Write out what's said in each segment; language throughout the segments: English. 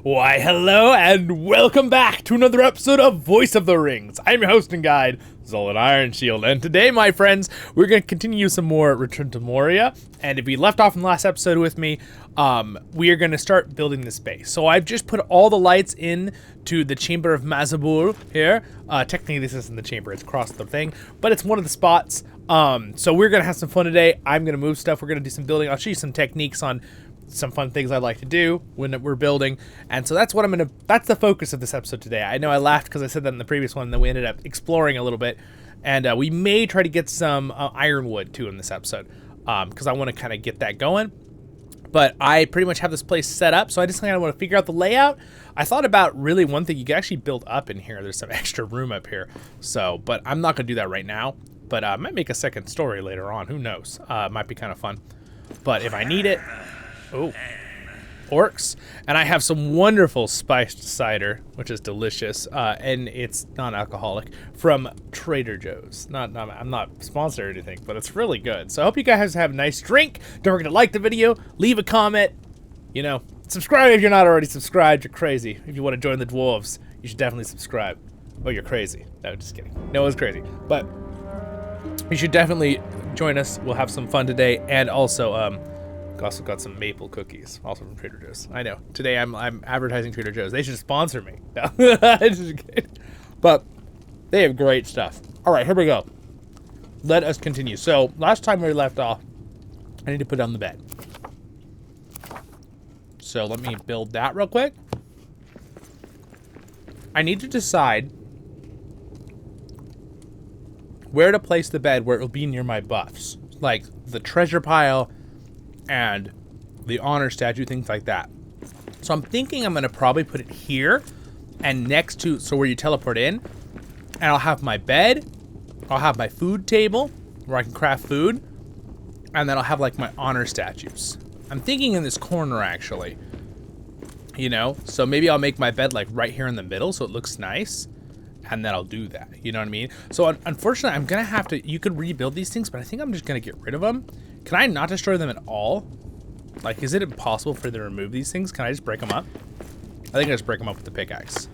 Why, hello, and welcome back to another episode of Voice of the Rings. I'm your host and guide, Zollin Ironshield, and today, my friends, we're going to continue some more Return to Moria, and if you left off in the last episode with me, we are going to start building this base. So I've just put all the lights in to the Chamber of Mazarbul here. Technically, this isn't the chamber, it's across the thing, but it's one of the spots. So we're going to have some fun today. I'm going to move stuff, we're going to do some building. I'll show you some techniques on some fun things I like to do when we're building, and so that's what that's the focus of this episode today. I know I laughed because I said that in the previous one, and then we ended up exploring a little bit, and we may try to get some ironwood too in this episode, because I want to kind of get that going. But I pretty much have this place set up, so I just kind of want to figure out the layout. I thought about really one thing you can actually build up in here. There's some extra room up here, so but I'm not gonna do that right now. But I might make a second story later on. Who knows? It might be kind of fun. But if I need it. Oh, orcs. And I have some wonderful spiced cider, which is delicious, and it's non-alcoholic, from Trader Joe's. I'm not sponsored or anything, but it's really good. So I hope you guys have a nice drink. Don't forget to like the video, leave a comment, subscribe if you're not already subscribed. You're crazy. If you want to join the dwarves, you should definitely subscribe. Oh, you're crazy. No, just kidding. No one's crazy. But you should definitely join us. We'll have some fun today, and also, also got some maple cookies, also from Trader Joe's. I know. Today I'm advertising Trader Joe's. They should sponsor me. No, just kidding. But they have great stuff. All right, here we go. Let us continue. So last time we left off, I need to put down the bed. So let me build that real quick. I need to decide where to place the bed where it will be near my buffs, like the treasure pile and the honor statue, things like that. So I'm thinking I'm gonna probably put it here and next to, so where you teleport in, and I'll have my bed, I'll have my food table where I can craft food, and then I'll have like my honor statues. I'm thinking in this corner actually, so maybe I'll make my bed like right here in the middle so it looks nice, and then I'll do that, you know what I mean? So unfortunately I'm gonna have to, you could rebuild these things, but I think I'm just gonna get rid of them. Can I not destroy them at all? Like, is it impossible for them to remove these things? Can I just break them up? I think I just break them up with the pickaxe.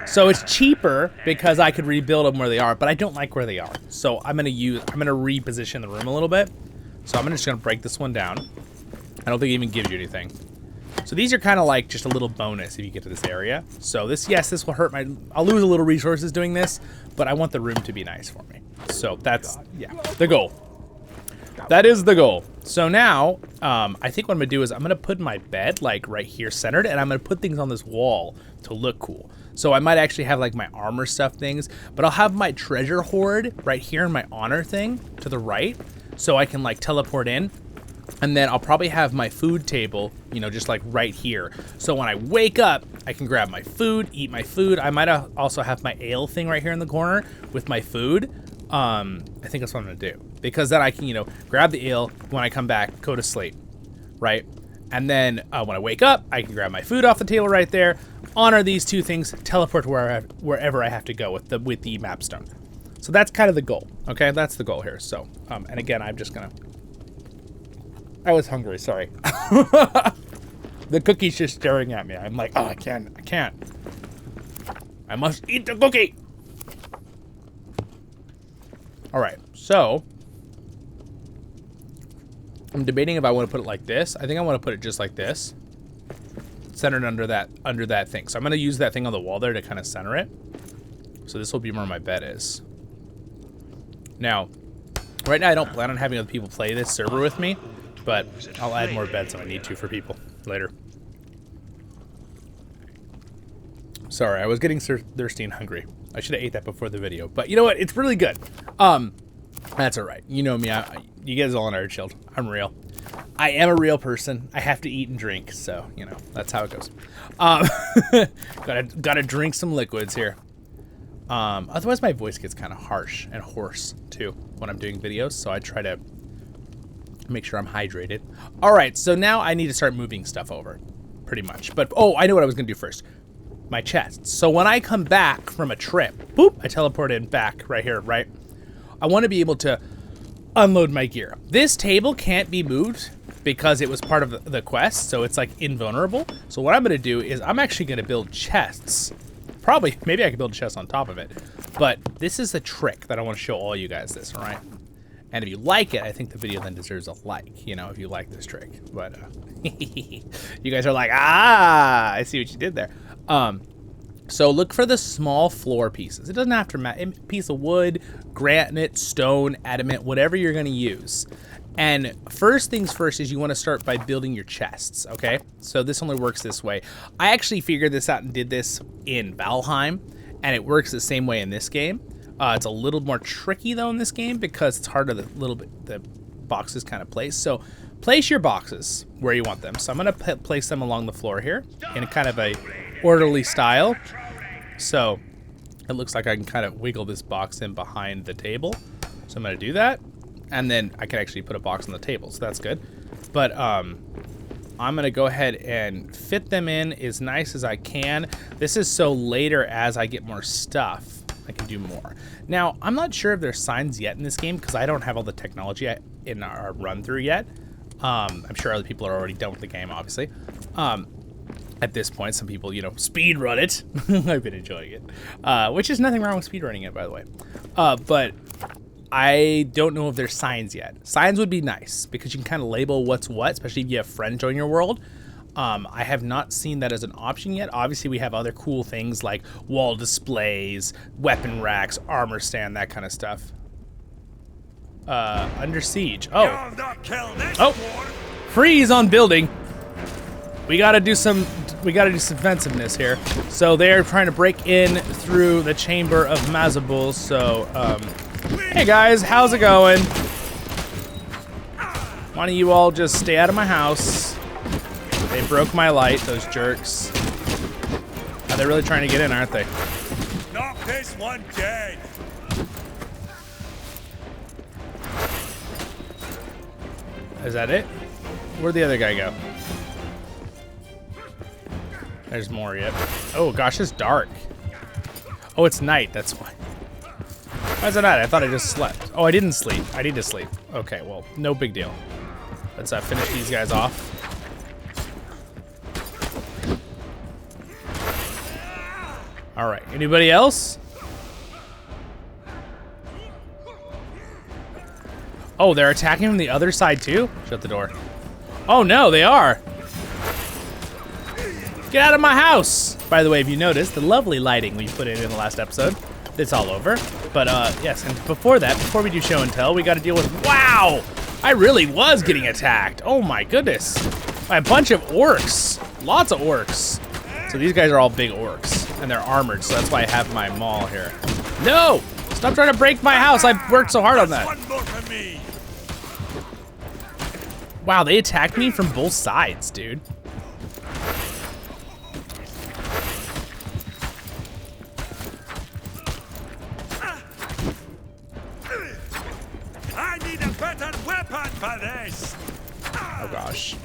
So it's cheaper because I could rebuild them where they are, but I don't like where they are. So I'm gonna reposition the room a little bit. So I'm just gonna break this one down. I don't think it even gives you anything. So these are kind of like just a little bonus if you get to this area. So this will hurt I'll lose a little resources doing this, but I want the room to be nice for me. So that's, yeah, the goal. That is the goal. So now, I think what I'm gonna do is I'm gonna put my bed like right here centered, and I'm gonna put things on this wall to look cool. So I might actually have like my armor stuff things, but I'll have my treasure hoard right here in my honor thing to the right, so I can like teleport in. And then I'll probably have my food table, just like right here. So when I wake up, I can grab my food, eat my food. I might also have my ale thing right here in the corner with my food. I think that's what I'm gonna do, because then I can, grab the ale when I come back, go to sleep, right? And then when I wake up, I can grab my food off the table right there, honor these two things, teleport wherever I have to go with the map stone. So that's kind of the goal, okay? That's the goal here. So, and again, I was hungry, sorry. The cookie's just staring at me. I'm like, oh, I can't. I must eat the cookie. All right, so I'm debating if I want to put it like this. I think I want to put it just like this, centered under that thing. So I'm going to use that thing on the wall there to kind of center it. So this will be where my bed is. Now, right now I don't plan on having other people play this server with me, but I'll add more beds if I need to for people later. Sorry, I was getting thirsty and hungry. I should have ate that before the video, but you know what? It's really good. That's all right. You know me. You guys all on Ironshield. I'm real. I am a real person. I have to eat and drink, so that's how it goes. Gotta drink some liquids here. Otherwise, my voice gets kind of harsh and hoarse too when I'm doing videos, so I try to make sure I'm hydrated. All right, so now I need to start moving stuff over, pretty much. But I know what I was gonna do first. My chest. So when I come back from a trip, boop, I teleport in back right here, right? I want to be able to unload my gear. This table can't be moved because it was part of the quest, so it's like invulnerable. So what I'm gonna do is I'm actually gonna build chests. Probably, maybe I can build a chest on top of it. But this is the trick that I want to show all you guys this, all right? And if you like it, I think the video then deserves a like, you know, if you like this trick. But you guys are like, ah, I see what you did there. So look for the small floor pieces. It doesn't have to matter. A piece of wood, granite, stone, adamant, whatever you're going to use. And first things first is you want to start by building your chests, okay? So this only works this way. I actually figured this out and did this in Valheim, and it works the same way in this game. It's a little more tricky though in this game because it's harder the boxes kind of place. So place your boxes where you want them. So I'm gonna place them along the floor here in a kind of a orderly style. So it looks like I can kind of wiggle this box in behind the table. So I'm gonna do that. And then I can actually put a box on the table, so that's good. But I'm gonna go ahead and fit them in as nice as I can. This is so later as I get more stuff, I can do more. Now, I'm not sure if there's signs yet in this game because I don't have all the technology in our run through yet. I'm sure other people are already done with the game, obviously. At this point, some people, you know, speed run it. I've been enjoying it, which is nothing wrong with speed running it, by the way. But I don't know if there's signs yet. Signs would be nice because you can kind of label what's what, especially if you have friends join your world. I have not seen that as an option yet. Obviously, we have other cool things like wall displays, weapon racks, armor stand, that kind of stuff. Under siege. Oh. Oh. Freeze on building. We gotta do some defensiveness here. So they're trying to break in through the chamber of Mazarbul. So, hey guys, how's it going? Why don't you all just stay out of my house? They broke my light, those jerks. Oh, they're really trying to get in, aren't they? Knock this one dead. Is that it? Where'd the other guy go? There's Moria. Oh gosh, it's dark. Oh, it's night, that's why. Why is it night? I thought I just slept. Oh, I didn't sleep. I need to sleep. Okay, well, no big deal. Let's finish these guys off. All right, anybody else? Oh, they're attacking from the other side too? Shut the door. Oh no, they are. Get out of my house. By the way, if you noticed, the lovely lighting we put in the last episode, it's all over. But yes, and before that, before we do show and tell, we got to deal with, wow, I really was getting attacked. Oh my goodness. By a bunch of orcs, lots of orcs. So these guys are all big orcs and they're armored. So that's why I have my maul here. No, stop trying to break my house. I worked so hard on that. Wow, they attacked me from both sides, dude. I need a better weapon for this. Oh gosh.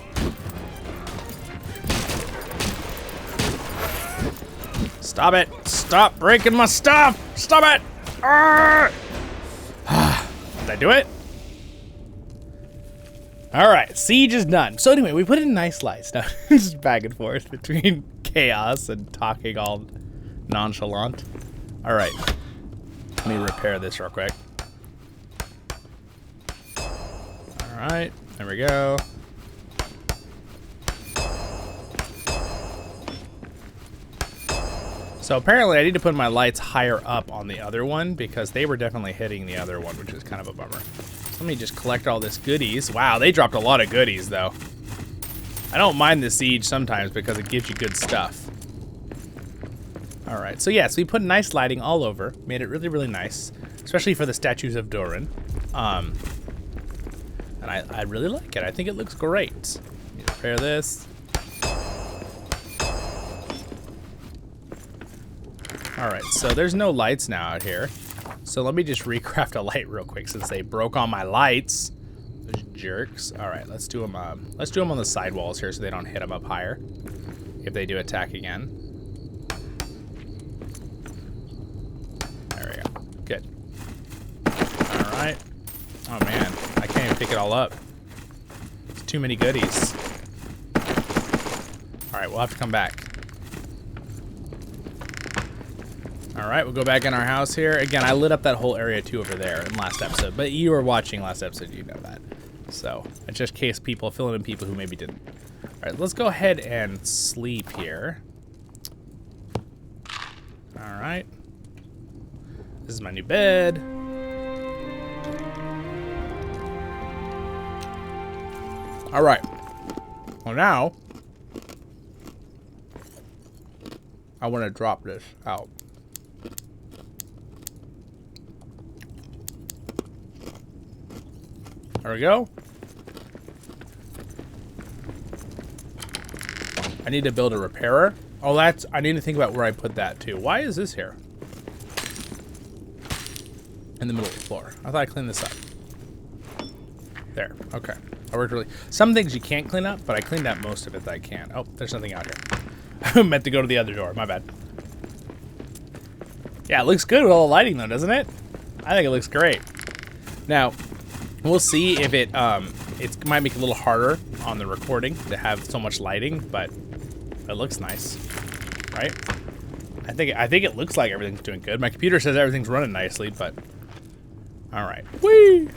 Stop it. Stop breaking my stuff. Stop it. Did I do it? All right, siege is done. So anyway, we put in nice lights. Now, just back and forth between chaos and talking all nonchalant. All right, let me repair this real quick. All right, there we go. So apparently I need to put my lights higher up on the other one because they were definitely hitting the other one, which is kind of a bummer. So let me just collect all this goodies. Wow, they dropped a lot of goodies though. I don't mind the siege sometimes because it gives you good stuff. All right, so yes, we put nice lighting all over, made it really, really nice, especially for the statues of Durin. And I really like it. I think it looks great. Let me repair this. All right, so there's no lights now out here. So let me just recraft a light real quick since they broke all my lights. Those jerks. All right, let's do them on the side walls here so they don't hit them up higher if they do attack again. There we go. Good. All right. Oh man, I can't even pick it all up. It's just too many goodies. All right, we'll have to come back. All right, we'll go back in our house here. Again, I lit up that whole area too over there in last episode, but you were watching last episode, you know that. So, just in case people, filling in people who maybe didn't. All right, let's go ahead and sleep here. All right. This is my new bed. All right. Well, now I want to drop this out. There we go. I need to build a repairer. Oh, I need to think about where I put that too. Why is this here? In the middle of the floor. I thought I cleaned this up. There, okay. I worked really, some things you can't clean up, but I cleaned up most of it that I can. Oh, there's nothing out here. I meant to go to the other door, my bad. Yeah, it looks good with all the lighting though, doesn't it? I think it looks great. Now, we'll see if it might make it a little harder on the recording to have so much lighting, but it looks nice, right? I think it looks like everything's doing good. My computer says everything's running nicely, but all right. Whee!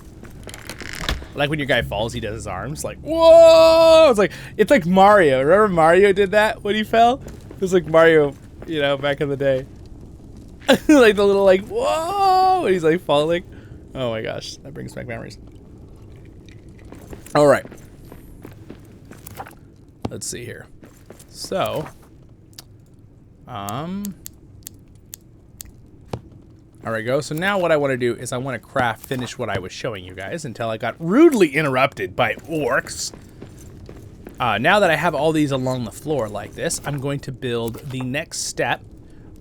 Like when your guy falls, he does his arms like whoa! It's like Mario. Remember Mario did that when he fell? It was like Mario, you know, back in the day. Like the little like whoa! And he's like falling. Oh my gosh, that brings back memories. All right. Let's see here. So, there we go. So now what I want to do is I want to finish what I was showing you guys until I got rudely interrupted by orcs. Now that I have all these along the floor like this, I'm going to build the next step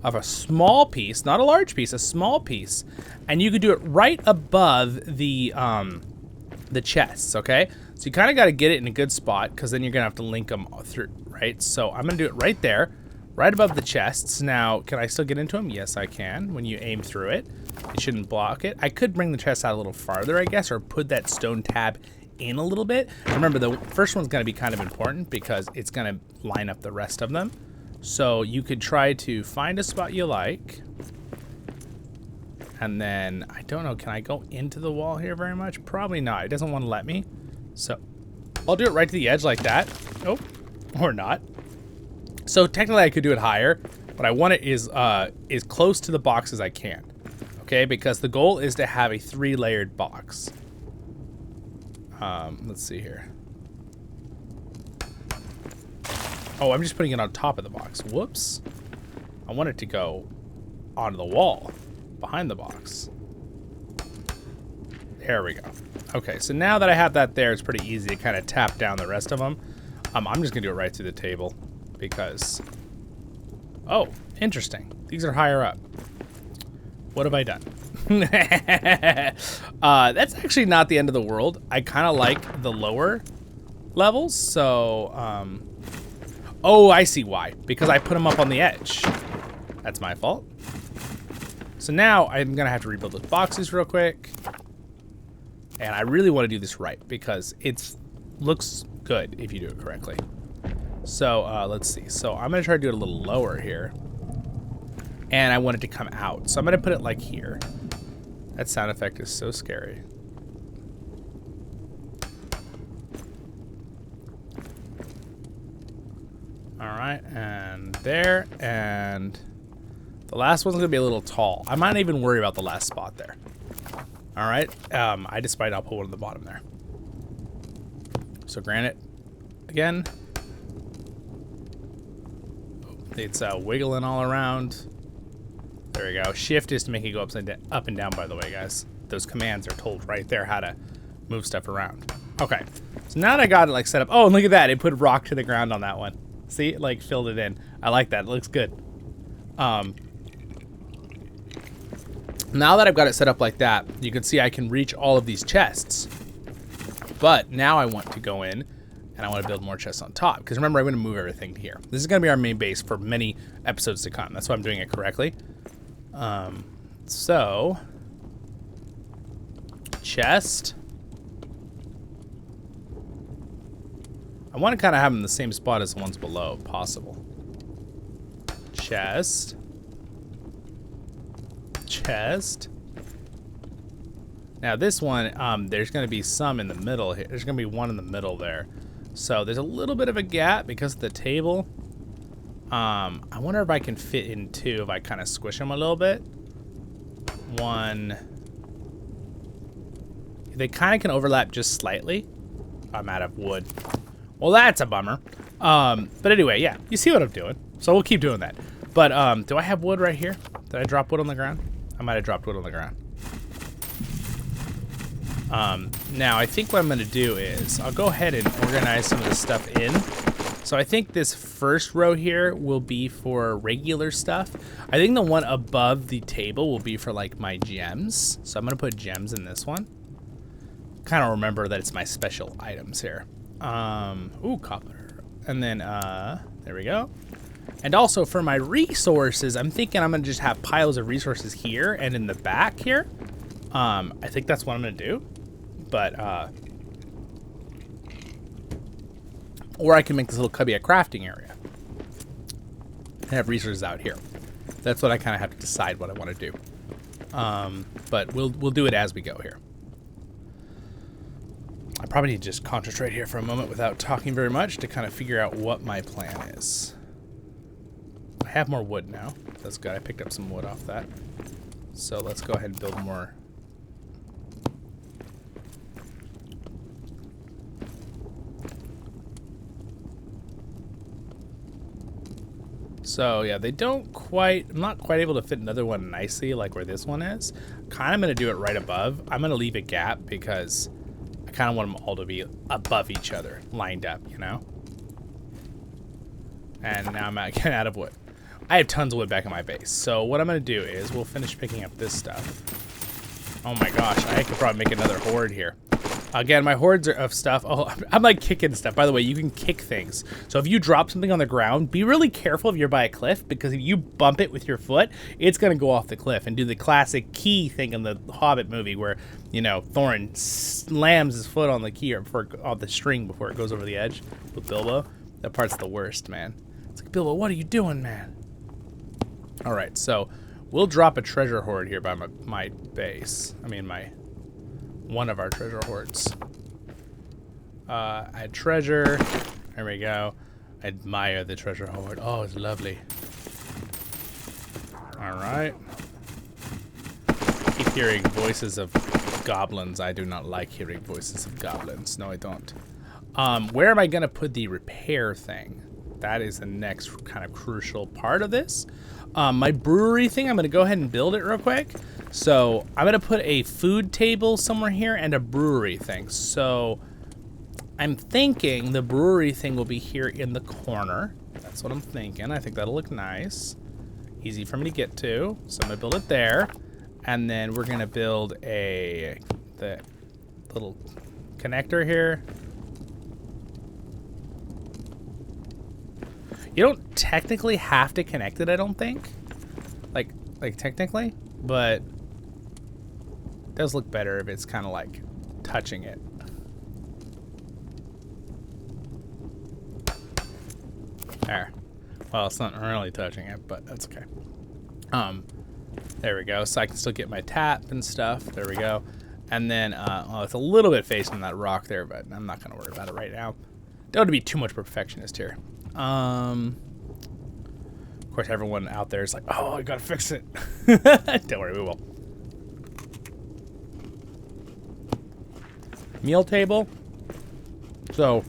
of a small piece, not a large piece, a small piece. And you could do it right above the chests, okay? So you kind of got to get it in a good spot because then you're going to have to link them through, right? So I'm going to do it right there, right above the chests. Now, can I still get into them? Yes, I can. When you aim through it, it shouldn't block it. I could bring the chest out a little farther, I guess, or put that stone tab in a little bit. Remember, the first one's going to be kind of important because it's going to line up the rest of them. So you could try to find a spot you like. And then, I don't know, can I go into the wall here very much? Probably not. It doesn't want to let me. So I'll do it right to the edge like that. Oh, or not. So technically I could do it higher, but I want it as close to the box as I can. Okay, because the goal is to have a 3-layered box. Let's see here. Oh, I'm just putting it on top of the box. Whoops. I want it to go onto the wall behind the box. There we go. Okay, so now that I have that there, it's pretty easy to kind of tap down the rest of them. I'm just gonna do it right through the table because, oh, interesting. These are higher up. What have I done? That's actually not the end of the world. I kind of like the lower levels, so, oh, I see why. Because I put them up on the edge. That's my fault. So now I'm gonna have to rebuild those boxes real quick. And I really want to do this right because it looks good if you do it correctly. So let's see. So I'm going to try to do it a little lower here. And I want it to come out. So I'm going to put it like here. That sound effect is so scary. All right, and there. And the last one's going to be a little tall. I might not even worry about the last spot there. All right, I decided I'll put one at the bottom there. So granite again. It's wiggling all around. There we go. Shift is to make it go up and down, by the way, guys. Those commands are told right there how to move stuff around. Okay, so now that I got it like set up. Oh, and look at that. It put rock to the ground on that one. See, it like filled it in. I like that. It looks good. Now that I've got it set up like that, you can see I can reach all of these chests. But now I want to go in and I want to build more chests on top. Because remember, I'm going to move everything here. This is going to be our main base for many episodes to come. That's why I'm doing it correctly. So, chest. want to kind of have them in the same spot as the ones below, if possible. Chest. Chest. Now this one, there's going to be some in the middle here. There's going to be one in the middle there. So there's a little bit of a gap because of the table. I wonder if I can fit in two if I kind of squish them a little bit. One. They kind of can overlap just slightly. I'm out of wood. Well, that's a bummer. But anyway, yeah, you see what I'm doing. So we'll keep doing that. But do I have wood right here? Did I drop wood on the ground? I might have dropped wood on the ground. Now, I think what I'm going to do is I'll go ahead and organize some of this stuff in. So I think this first row here will be for regular stuff. I think the one above the table will be for like my gems. So I'm going to put gems in this one. Kind of remember that it's my special items here. Ooh, copper. And then, there we go. And also for my resources, I'm thinking I'm going to just have piles of resources here and in the back here. I think that's what I'm going to do. But, or I can make this little cubby a crafting area. And have resources out here. That's what I kind of have to decide what I want to do. But we'll do it as we go here. I probably need to just concentrate here for a moment without talking very much to kind of figure out what my plan is. I have more wood now. That's good. I picked up some wood off that. So let's go ahead and build more. So yeah, they don't quite, I'm not quite able to fit another one nicely like where this one is. Kind of going to do it right above. I'm going to leave a gap because I kind of want them all to be above each other, lined up, you know? And now I'm getting out of wood. I have tons of wood back in my base. So what I'm going to do is we'll finish picking up this stuff. Oh my gosh, I could probably make another horde here. Again, my hordes are of stuff. Oh, I'm like kicking stuff. By the way, you can kick things. So if you drop something on the ground, be really careful if you're by a cliff, because if you bump it with your foot, it's going to go off the cliff and do the classic key thing in the Hobbit movie where, you know, Thorin slams his foot on the key or on the string before it goes over the edge with Bilbo. That part's the worst, man. It's like, Bilbo, what are you doing, man? All right, so we'll drop a treasure hoard here by my base. I mean, one of our treasure hoards. Add treasure. There we go. Admire the treasure hoard. Oh, it's lovely. All right. Keep hearing voices of goblins. I do not like hearing voices of goblins. No, I don't. Where am I going to put the repair thing? That is the next kind of crucial part of this. My brewery thing, I'm going to go ahead and build it real quick. So I'm going to put a food table somewhere here and a brewery thing. So I'm thinking the brewery thing will be here in the corner. That's what I'm thinking. I think that'll look nice. Easy for me to get to. So I'm going to build it there. And then we're going to build the little connector here. You don't technically have to connect it, I don't think. Like technically, but it does look better if it's kind of like touching it. There. Well, it's not really touching it, but that's okay. There we go. So I can still get my tap and stuff. There we go. And then, well, it's a little bit facing that rock there, but I'm not going to worry about it right now. Don't want to be too much perfectionist here. Of course, everyone out there is like, oh, I gotta fix it. Don't worry, we will. Meal table. So,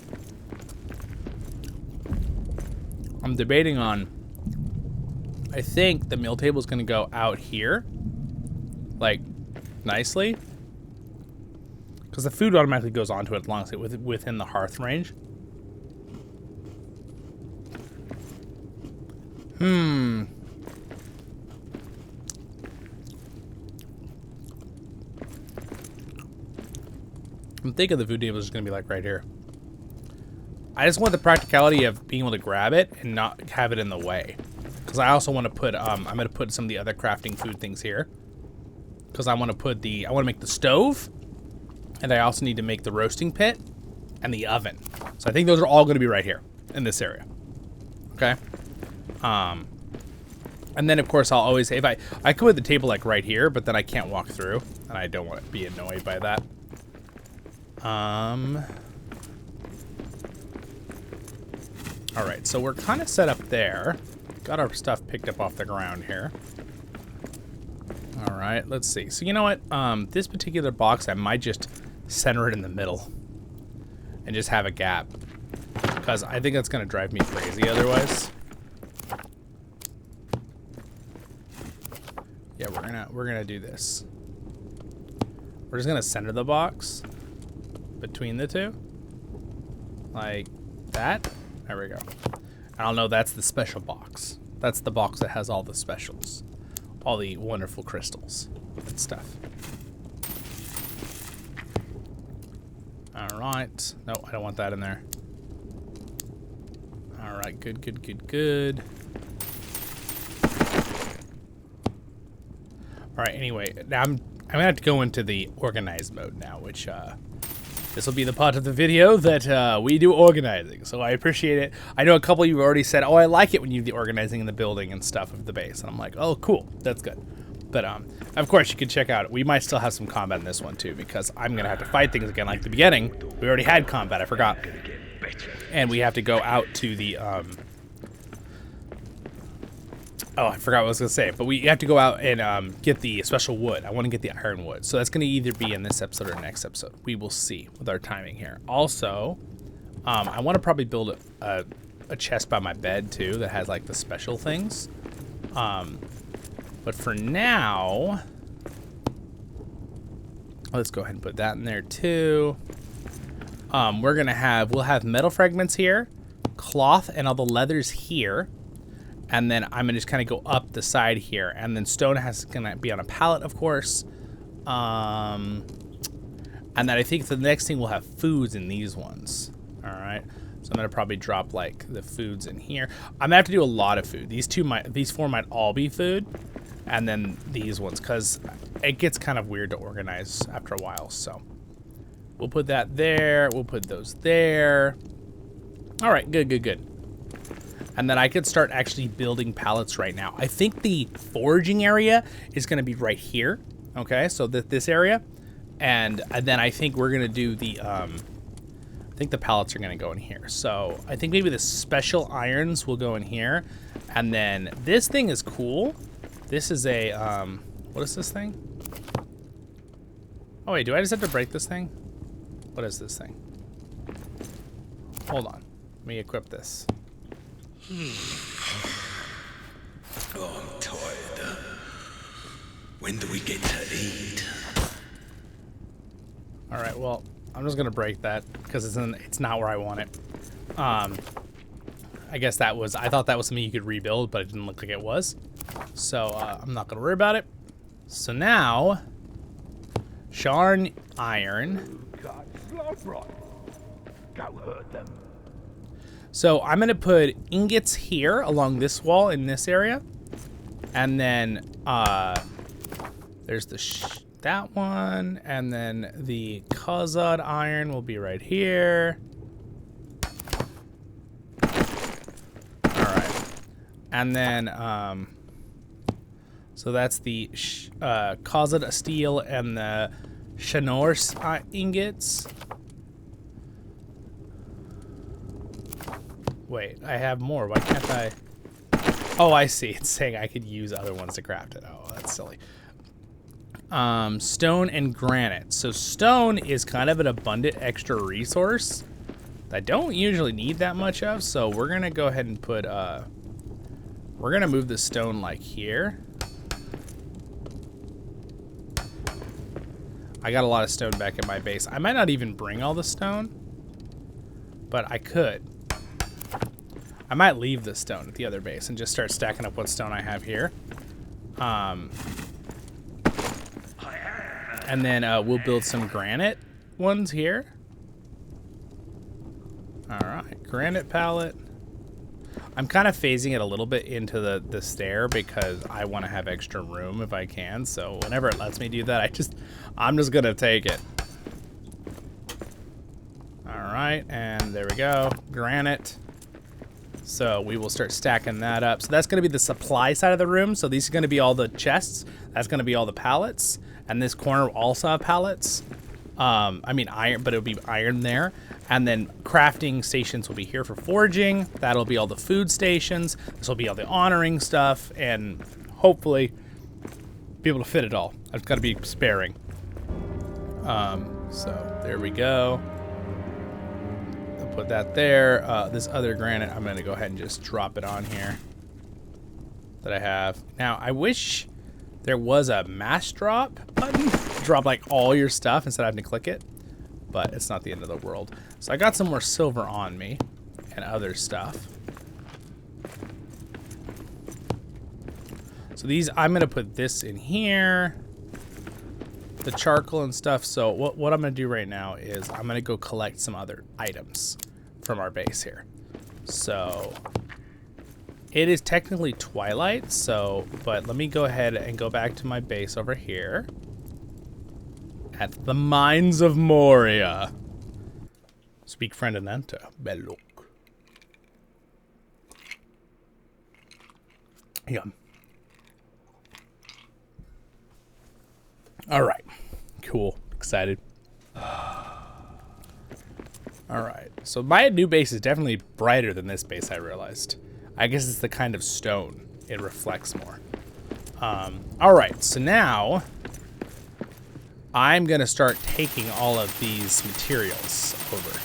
I'm debating on, I think the meal table is going to go out here, like, nicely. Because the food automatically goes onto it as long as it's within the hearth range. I'm thinking the food table is going to be like right here. I just want the practicality of being able to grab it and not have it in the way. Because I also want to put, I'm going to put some of the other crafting food things here. Because I want to make the stove. And I also need to make the roasting pit. and the oven. So I think those are all going to be right here in this area. Okay. And then of course I'll always, if I could put the table like right here, but then I can't walk through, and I don't want to be annoyed by that. All right, so we're kind of set up there. Got our stuff picked up off the ground here. All right, let's see. So you know what? This particular box, I might just center it in the middle and just have a gap, because I think that's going to drive me crazy otherwise. Yeah, we're gonna do this. We're just gonna center the box between the two, like that. There we go. I don't know. That's the special box. That's the box that has all the specials, all the wonderful crystals and stuff. All right. No, I don't want that in there. All right. Good. Good. Good. Good. All right, anyway, now I'm gonna have to go into the organized mode now, which this will be the part of the video that we do organizing. So I appreciate it. I know a couple of you have already said, "Oh, I like it when you do the organizing in the building and stuff of the base," and I'm like, "Oh, cool, that's good." But of course, you can check out. We might still have some combat in this one too, because I'm gonna have to fight things again. Like the beginning, we already had combat. I forgot, and we have to go out to the oh, I forgot what I was going to say, but we have to go out and get the special wood. I want to get the iron wood. So that's going to either be in this episode or next episode. We will see with our timing here. Also, I want to probably build a chest by my bed, too, that has, like, the special things. But for now, let's go ahead and put that in there, too. We'll have metal fragments here, cloth and all the leathers here. And then I'm gonna just kind of go up the side here, and then stone gonna be on a pallet, of course. And then I think the next thing we'll have foods in these ones. All right, so I'm gonna probably drop like the foods in here. I'm gonna have to do a lot of food. These four might all be food, and then these ones, because it gets kind of weird to organize after a while. So we'll put that there. We'll put those there. All right, good, good, good. And then I could start actually building pallets right now. I think the foraging area is going to be right here. Okay, so this area. And then I think we're going to do the, I think the pallets are going to go in here. So I think maybe the special irons will go in here. And then this thing is cool. This is a, what is this thing? Oh wait, do I just have to break this thing? What is this thing? Hold on, let me equip this. Oh, I'm tired. When do we get to eat? All right, well, I'm just gonna break that because it's not where I want it. I guess I thought that was something you could rebuild, but it didn't look like it was. So I'm not gonna worry about it. So now, Sharn iron. Go hurt them. So I'm gonna put ingots here along this wall in this area, and then there's that one, and then the Khazad iron will be right here. All right, and then so that's the Khazad steel and the Shanor ingots. Wait, I have more. Why can't I? Oh, I see. It's saying I could use other ones to craft it. Oh, that's silly. Stone and granite. So stone is kind of an abundant extra resource that I don't usually need that much of. So we're going to go ahead and put, we're going to move the stone like here. I got a lot of stone back in my base. I might not even bring all the stone, but I could. I might leave the stone at the other base and just start stacking up what stone I have here. And then we'll build some granite ones here. All right, granite pallet. I'm kind of phasing it a little bit into the stair because I want to have extra room if I can. So whenever it lets me do that, I'm just gonna take it. All right, and there we go. Granite. So we will start stacking that up. So that's going to be the supply side of the room. So these are going to be all the chests. That's going to be all the pallets. And this corner will also have pallets. I mean iron, but it'll be iron there. And then crafting stations will be here for forging. That'll be all the food stations. This will be all the honoring stuff. And hopefully be able to fit it all. I've got to be sparing. So there we go. I'll put that there. This other granite, I'm going to go ahead and just drop it on here that I have. Now, I wish there was a mass drop button to drop like all your stuff instead of having to click it, but it's not the end of the world. So I got some more silver on me and other stuff. So these, I'm going to put this in here, the charcoal and stuff. So what I'm going to do right now is I'm going to go collect some other items from our base here. So it is technically twilight, so, but let me go ahead and go back to my base over here at the Mines of Moria. Speak friend and enter. Belloc. Yum. All right, cool, excited. All right, so my new base is definitely brighter than this base, I realized. I guess it's the kind of stone, it reflects more. All right, so now I'm gonna start taking all of these materials over.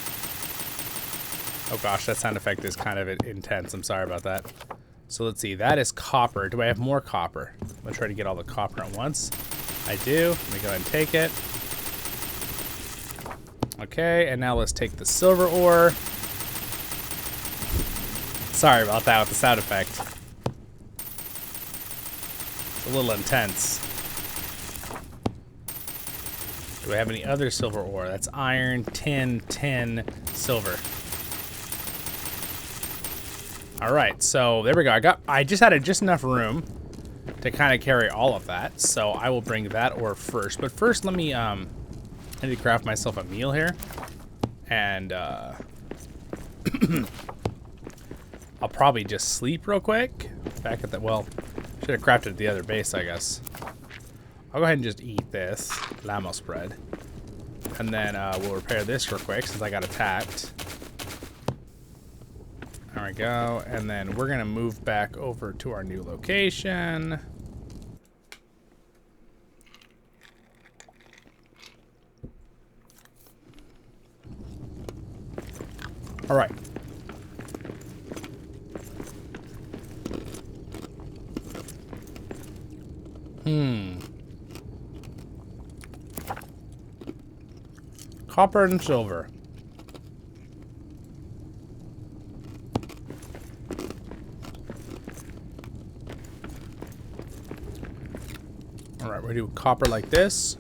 Oh gosh, that sound effect is kind of intense, I'm sorry about that. So let's see, that is copper. Do I have more copper? I'm gonna try to get all the copper at once. I do. Let me go ahead and take it. Okay, and now let's take the silver ore. Sorry about that with the sound effect. It's a little intense. Do I have any other silver ore? That's iron, tin, silver. All right, so there we go. I just had just enough room to kind of carry all of that, so I will bring that ore first. But first, let me I need to craft myself a meal here, and I'll probably just sleep real quick. Back at the, well, should have crafted at the other base, I guess. I'll go ahead and just eat this Lamos bread, and then we'll repair this real quick since I got attacked. There we go, and then we're gonna move back over to our new location. All right. Copper and silver. All right, we do copper like this.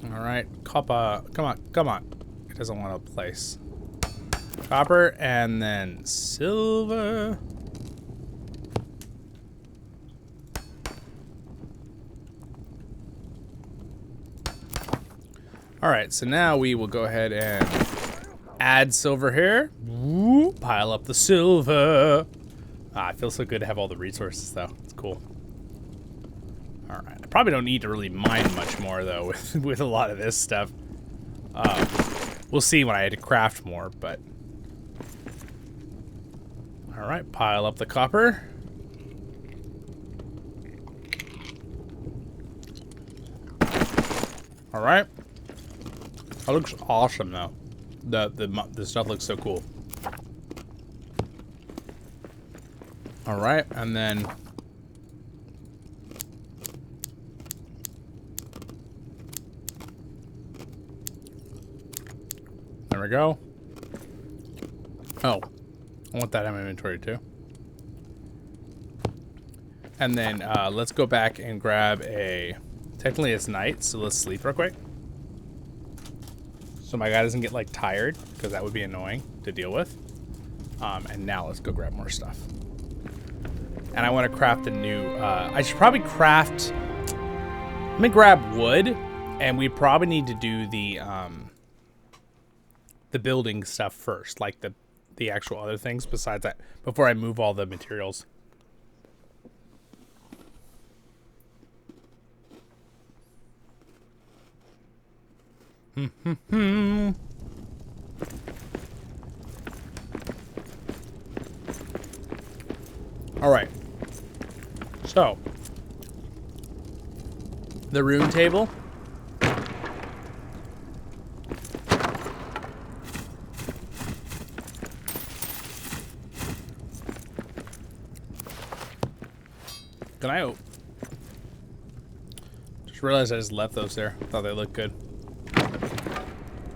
All right, copper, come on. It doesn't want to place. Copper and then silver. All right, so now we will go ahead and add silver here. Woo, pile up the silver. It feels so good to have all the resources though. It's cool. All right, I probably don't need to really mine much more though with a lot of this stuff. We'll see when I had to craft more, but. All right, pile up the copper. All right. That looks awesome though. The stuff looks so cool. All right, and then there we go. Oh, I want that in my inventory too. And then let's go back and grab a. Technically it's night, so let's sleep real quick. So my guy doesn't get like tired, because that would be annoying to deal with. And now let's go grab more stuff. And I want to craft a new, I should probably craft, Let me grab wood, and we probably need to do the building stuff first, like the actual other things besides that, before I move all the materials. All right. So, the room table. Can I just realized I just left those there. Thought they looked good.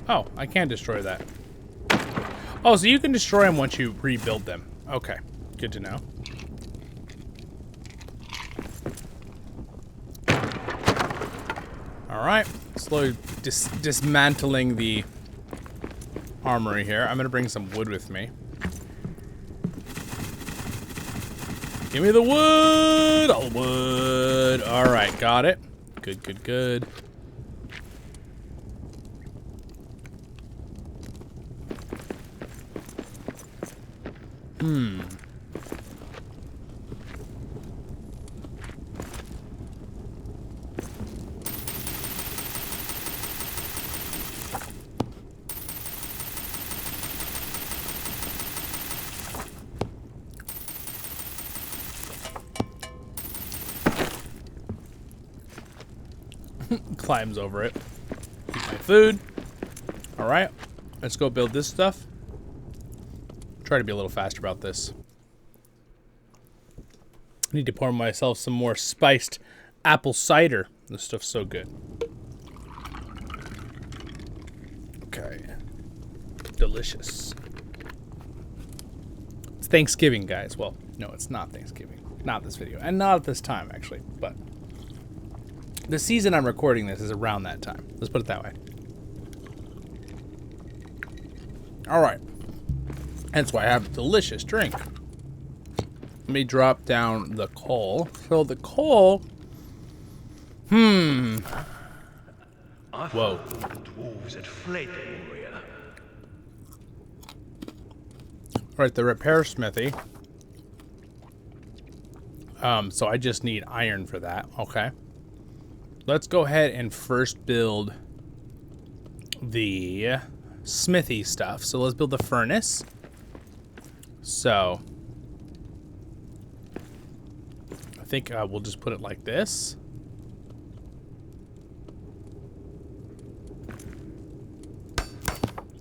Oh, I can destroy that. Oh, so you can destroy them once you rebuild them. Okay, good to know. All right, slowly dismantling the armory here. I'm gonna bring some wood with me. Give me the wood! All the wood. All right, got it. Good, good, good. Climbs over it. Eat my food. All right, let's go build this stuff. Try to be a little faster about this. I need to pour myself some more spiced apple cider. This stuff's so good. Okay. Delicious. It's Thanksgiving, guys. Well, no, it's not Thanksgiving. Not this video. And not at this time, actually. But the season I'm recording this is around that time. Let's put it that way. All right. That's why I have a delicious drink. Let me drop down the coal. So the coal... I Whoa. thought the dwarves had fled Moria. Right, the repair smithy. So I just need iron for that. Okay. Let's go ahead and first build the smithy stuff. So let's build the furnace. So I think we'll just put it like this.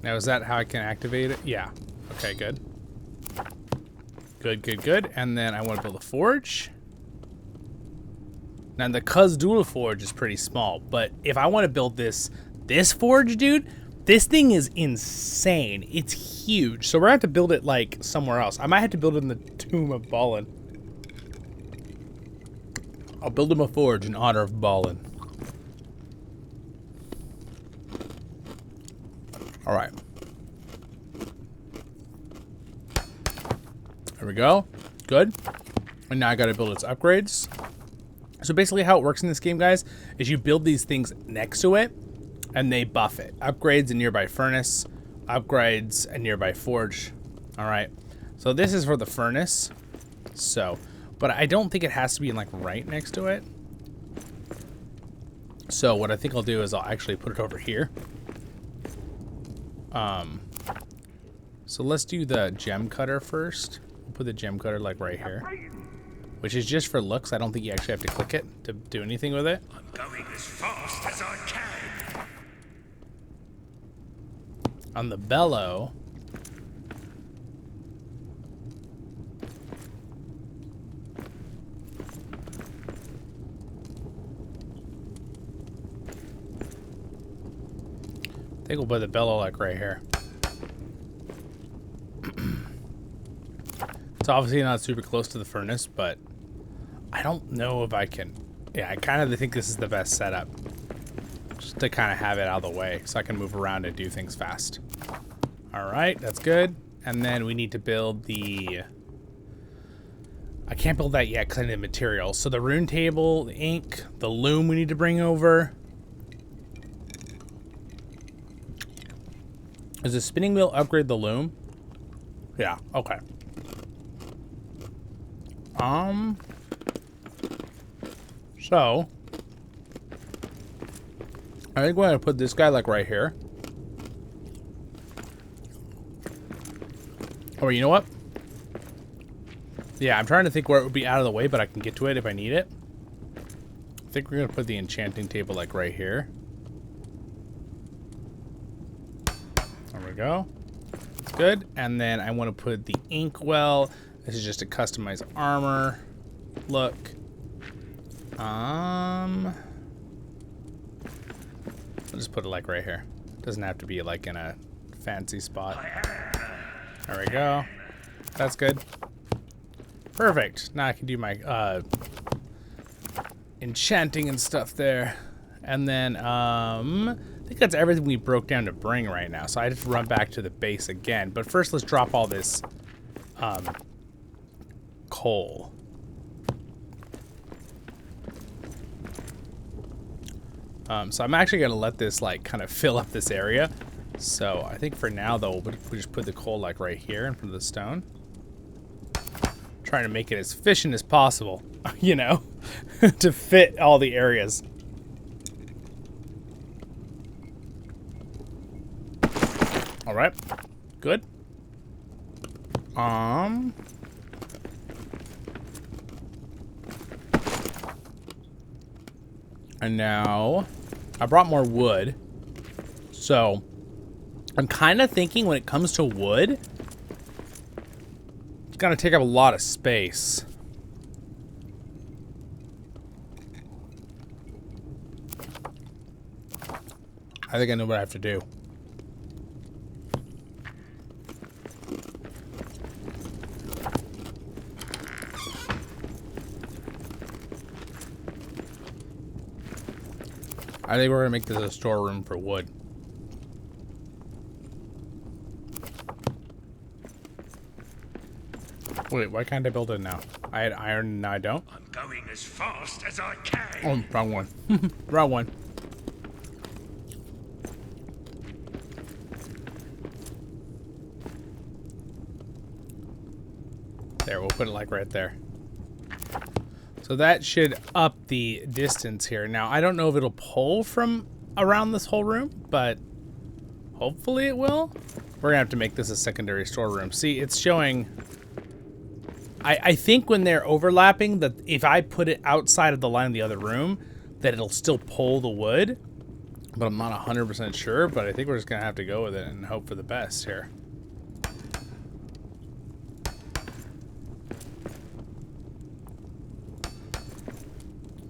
Now, is that how I can activate it? Yeah. Okay, good. Good, good, good. And then I want to build a forge. Now, the Khaz'dul forge is pretty small, but if I want to build this forge, dude, this thing is insane. It's huge. So we're going to have to build it, like, somewhere else. I might have to build it in the tomb of Balin. I'll build him a forge in honor of Balin. All right. There we go. Good. And now I got to build its upgrades. So basically how it works in this game, guys, is you build these things next to it, and they buff it. Upgrades a nearby furnace, upgrades a nearby forge. All right. So this is for the furnace. So, but I don't think it has to be like right next to it. So what I think I'll do is I'll actually put it over here. So let's do the gem cutter first. We'll put the gem cutter like right here, which is just for looks. I don't think you actually have to click it to do anything with it. I'm going as fast as I can. On the bellow, I think we'll put the bellow like right here. It's obviously not super close to the furnace, but I don't know if I can. Yeah, I kind of think this is the best setup. Just to kind of have it out of the way so I can move around and do things fast. All right, that's good. And then we need to build the I can't build that yet because I need materials. So the rune table, the ink, the loom we need to bring over. Does the spinning wheel upgrade the loom? Yeah, okay. So I think we're gonna put this guy like right here. Or you know what? Yeah, I'm trying to think where it would be out of the way, but I can get to it if I need it. I think we're gonna put the enchanting table like right here. There we go. It's good. And then I want to put the inkwell. This is just to customize armor. Look. I'll just put it like right here. Doesn't have to be like in a fancy spot. There we go. That's good. Perfect. Now I can do my enchanting and stuff there. And then I think that's everything we broke down to bring right now. So I just run back to the base again. But first let's drop all this coal. So I'm actually gonna let this like kind of fill up this area. So I think for now though, we'll just put the coal like right here in front of the stone. Trying to make it as efficient as possible, you know, to fit all the areas. All right, good. And now I brought more wood. So I'm kind of thinking when it comes to wood, it's gonna take up a lot of space. I think I know what I have to do. I think we're gonna make this a storeroom for wood. Wait, why can't I build it now? I had iron and now I don't? I'm going as fast as I can. Oh, wrong one. Wrong one. There, we'll put it like right there. So that should up the distance here. Now, I don't know if it'll pull from around this whole room, but hopefully it will. We're gonna have to make this a secondary storeroom. See, it's showing... I think when they're overlapping, that if I put it outside of the line of the other room, that it'll still pull the wood. But I'm not 100% sure, but I think we're just gonna have to go with it and hope for the best here.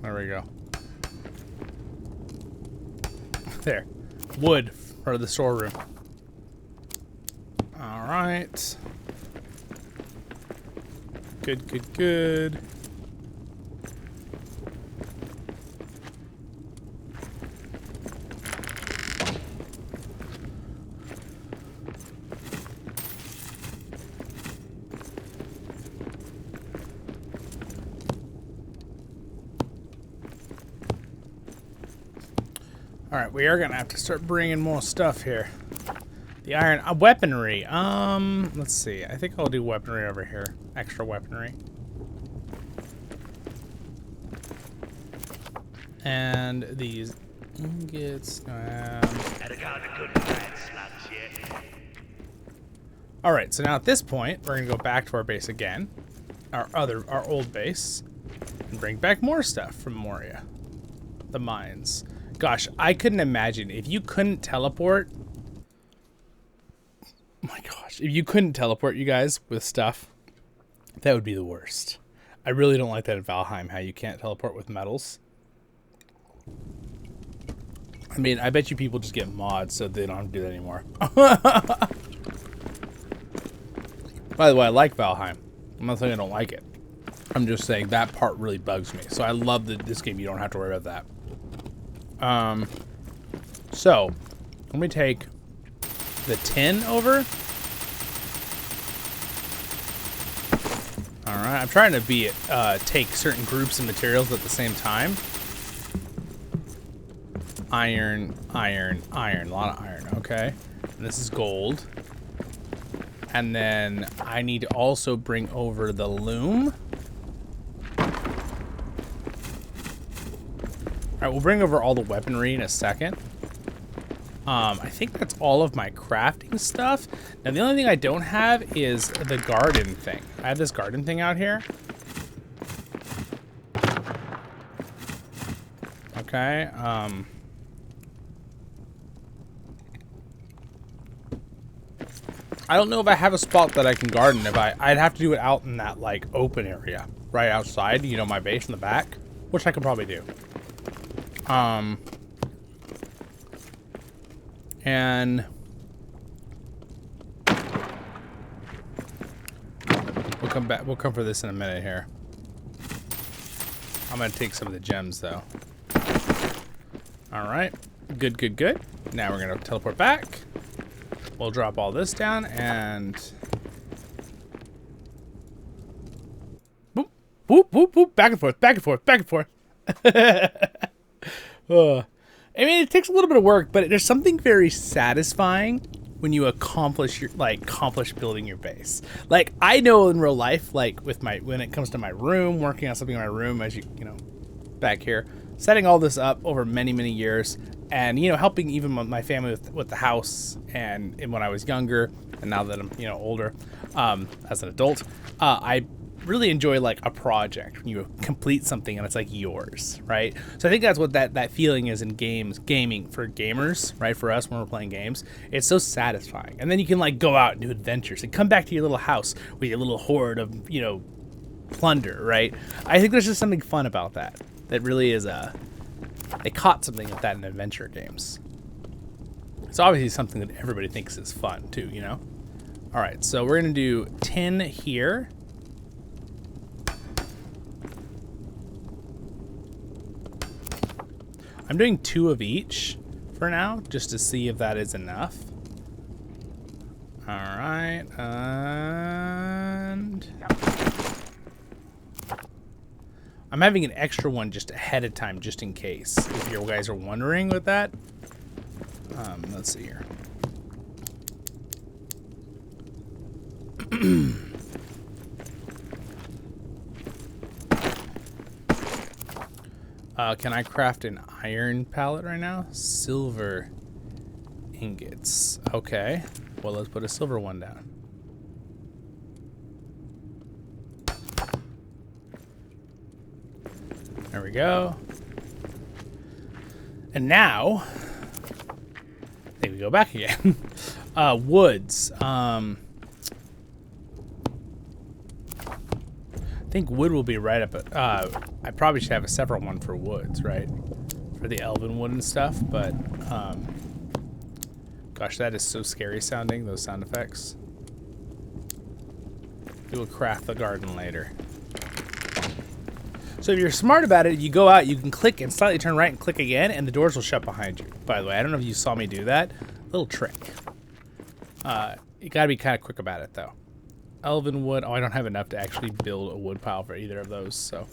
There we go. There. Wood for the storeroom. Alright. Good, good, good. Alright, we are gonna have to start bringing more stuff here. The iron weaponry. Let's see. I think I'll do weaponry over here. Extra weaponry. And these ingots. Alright, so now at this point, we're gonna go back to our base again. Our old base. And bring back more stuff from Moria. The mines. Gosh, I couldn't imagine if you couldn't teleport. Oh my gosh, if you couldn't teleport, you guys, with stuff, that would be the worst. I really don't like that in Valheim, how you can't teleport with metals. I mean, I bet you people just get mods so they don't have to do that anymore. By the way, I like Valheim. I'm not saying I don't like it. I'm just saying that part really bugs me. So I love that this game you don't have to worry about that. So let me take the tin over. All right, I'm trying to take certain groups of materials at the same time. Iron, iron, iron. A lot of iron. Okay. And this is gold. And then I need to also bring over the loom. All right, we'll bring over all the weaponry in a second. I think that's all of my crafting stuff. Now, the only thing I don't have is the garden thing. I have this garden thing out here. Okay, I don't know if I have a spot that I can garden. I'd have to do it out in that, like, open area. Right outside, you know, my base in the back. Which I could probably do. And we'll come back. We'll come for this in a minute here. I'm gonna take some of the gems though. All right, good, good, good. Now we're gonna teleport back. We'll drop all this down and boop, boop, boop, boop, back and forth, back and forth, back and forth. I mean, it takes a little bit of work, but there's something very satisfying when you accomplish building your base. Like, I know in real life, like when it comes to my room, working on something in my room, as you know, back here, setting all this up over many, many years, and, you know, helping even my family with the house, and when I was younger, and now that I'm, you know, older, as an adult, I really enjoy like a project when you complete something and it's like yours, right? So I think that's what that feeling is in gaming for gamers, right? For us when we're playing games, it's so satisfying. And then you can like go out and do adventures and come back to your little house with your little hoard of, you know, plunder, right? I think there's just something fun about that. That really is they caught something like that in adventure games. It's obviously something that everybody thinks is fun too, you know? All right, so we're gonna do 10 here. I'm doing 2 of each for now, just to see if that is enough. All right, and I'm having an extra one just ahead of time, just in case, if you guys are wondering with that. Let's see here. Can I craft an iron pallet right now? Silver ingots. Okay. Well, let's put a silver one down. There we go. And now, there we go back again. Woods. I think wood will be right up at, I probably should have a separate one for woods, right? For the elven wood and stuff, but, gosh, that is so scary sounding, those sound effects. We will craft the garden later. So if you're smart about it, you go out, you can click and slightly turn right and click again, and the doors will shut behind you. By the way, I don't know if you saw me do that. Little trick. You gotta be kind of quick about it, though. Elven wood. Oh, I don't have enough to actually build a wood pile for either of those. So,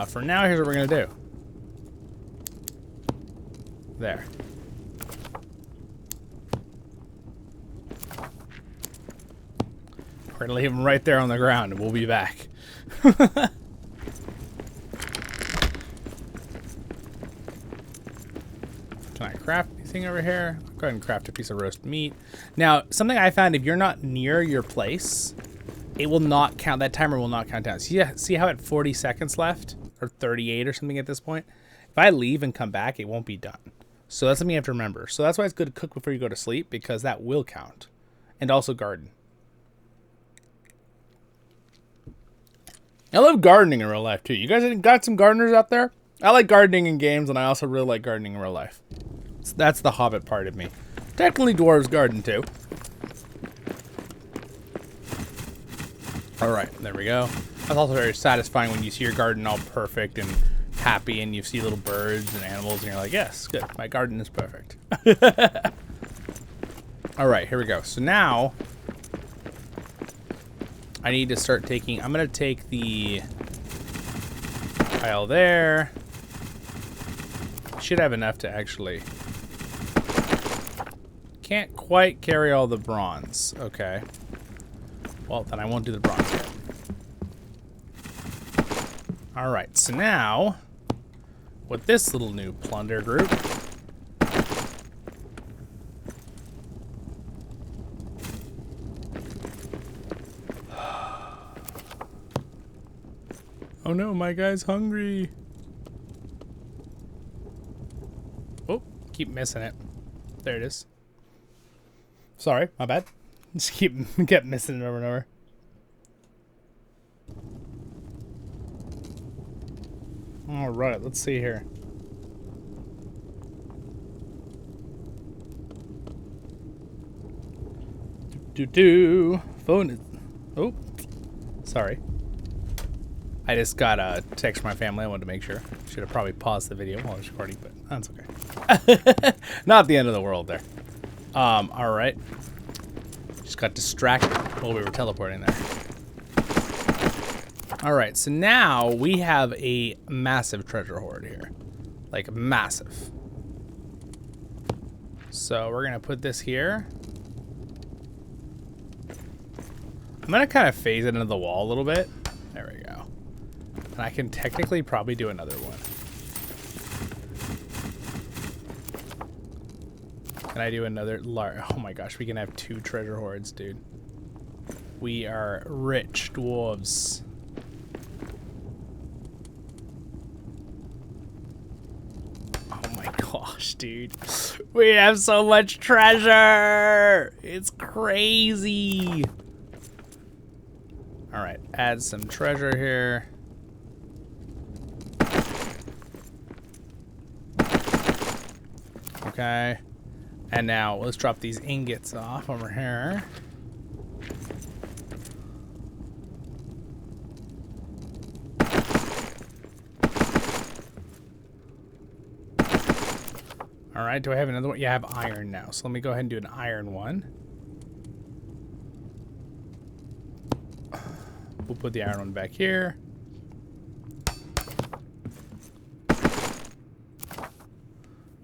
for now, here's what we're gonna do. There. We're gonna leave them right there on the ground, and we'll be back. Can I craft anything over here? I'll go ahead and craft a piece of roast meat. Now, something I found, if you're not near your place, it will not count. That timer will not count down. See how at 40 seconds left? Or 38 or something at this point? If I leave and come back, it won't be done. So that's something you have to remember. So that's why it's good to cook before you go to sleep, because that will count. And also garden. I love gardening in real life, too. You guys got some gardeners out there? I like gardening in games, and I also really like gardening in real life. So that's the Hobbit part of me. Technically, dwarves garden, too. All right, there we go. That's also very satisfying when you see your garden all perfect and happy, and you see little birds and animals, and you're like, yes, good. My garden is perfect. All right, here we go. So now, I need to start taking... I'm going to take the pile there. Should have enough to actually... Can't quite carry all the bronze. Okay. Well, then I won't do the bronze yet. Alright, so now, with this little new plunder group... Oh no, my guy's hungry. Oh, keep missing it. There it is. Sorry, my bad. Just kept missing it over and over. All right, let's see here. Phone is... Oh, sorry. I just got a text from my family. I wanted to make sure. Should have probably paused the video while I was recording, but that's okay. Not the end of the world there. All right. Just got distracted while we were teleporting there. All right, so now we have a massive treasure hoard here. Like, massive. So we're gonna put this here. I'm gonna kind of phase it into the wall a little bit. There we go. And I can technically probably do another one. Can I do another large? Oh my gosh, we can have 2 treasure hoards, dude. We are rich dwarves. Oh my gosh, dude. We have so much treasure. It's crazy. All right, add some treasure here. Okay. And now let's drop these ingots off over here. All right, do I have another one? Yeah, I have iron now. So let me go ahead and do an iron one. We'll put the iron one back here.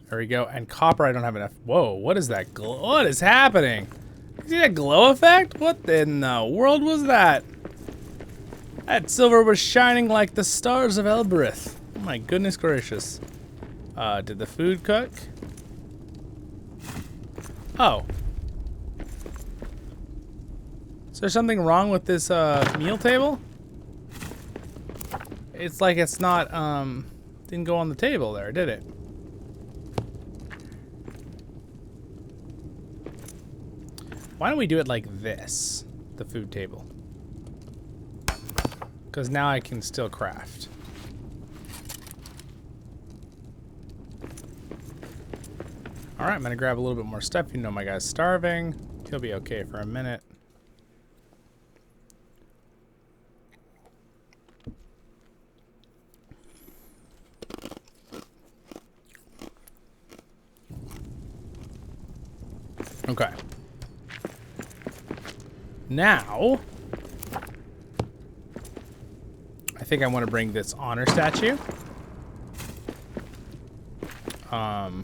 There we go. And copper, I don't have enough. Whoa, what is that glow? What is happening? See that glow effect? What in the world was that? That silver was shining like the stars of Elbereth. Oh my goodness gracious. Did the food cook? Oh. Is there something wrong with this meal table? It's like it's not, didn't go on the table there, did it? Why don't we do it like this, the food table? Because now I can still craft. All right, I'm gonna grab a little bit more stuff. You know my guy's starving. He'll be okay for a minute. Okay. Now, I think I want to bring this honor statue. Oh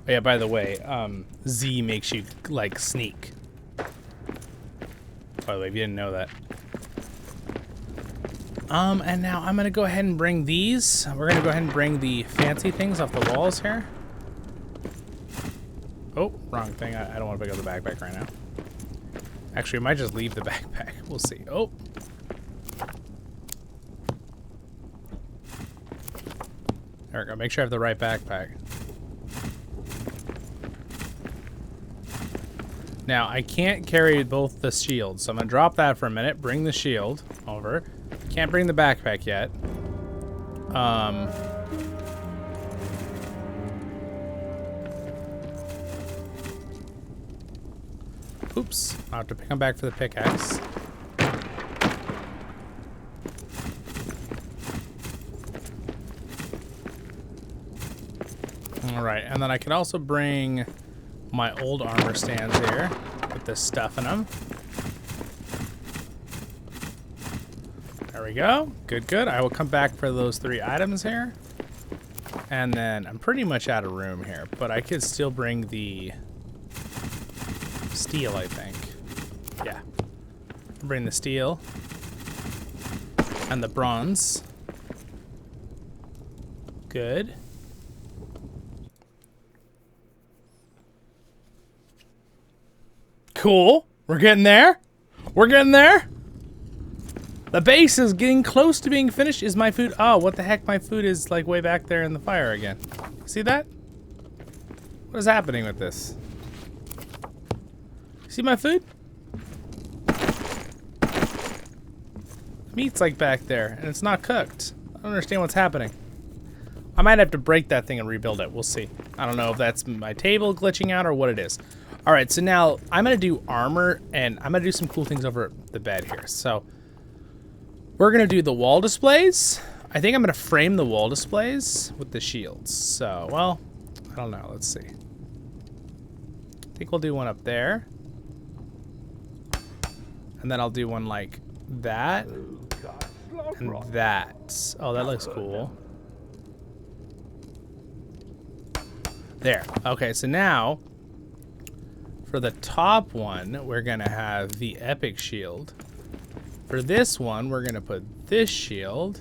yeah, by the way, Z makes you, like, sneak. By the way, if you didn't know that. And now I'm going to go ahead and bring these. We're going to go ahead and bring the fancy things off the walls here. Oh, wrong thing. I don't want to pick up the backpack right now. Actually, I might just leave the backpack. We'll see. Oh. There we go. Make sure I have the right backpack. Now, I can't carry both the shields, so I'm going to drop that for a minute. Bring the shield over. Can't bring the backpack yet. Oops. I'll have to come back for the pickaxe. Alright, and then I can also bring my old armor stands here with this stuff in them. There we go. Good, good. I will come back for those 3 items here. And then I'm pretty much out of room here, but I could still bring the steel, I think. Yeah. Bring the steel and the bronze. Good. Cool. We're getting there. We're getting there. The base is getting close to being finished. Is my food? Oh, what the heck? My food is like way back there in the fire again. See that? What is happening with this? See my food? Meat's like back there and it's not cooked. I don't understand what's happening. I might have to break that thing and rebuild it. We'll see. I don't know if that's my table glitching out or what it is. All right, so now I'm gonna do armor and I'm gonna do some cool things over the bed here. So we're gonna do the wall displays. I think I'm gonna frame the wall displays with the shields. So, well, I don't know, let's see. I think we'll do one up there. And then I'll do one like that and that. Oh, that looks cool. There, okay, so now for the top one, we're gonna have the epic shield. For this one, we're gonna put this shield.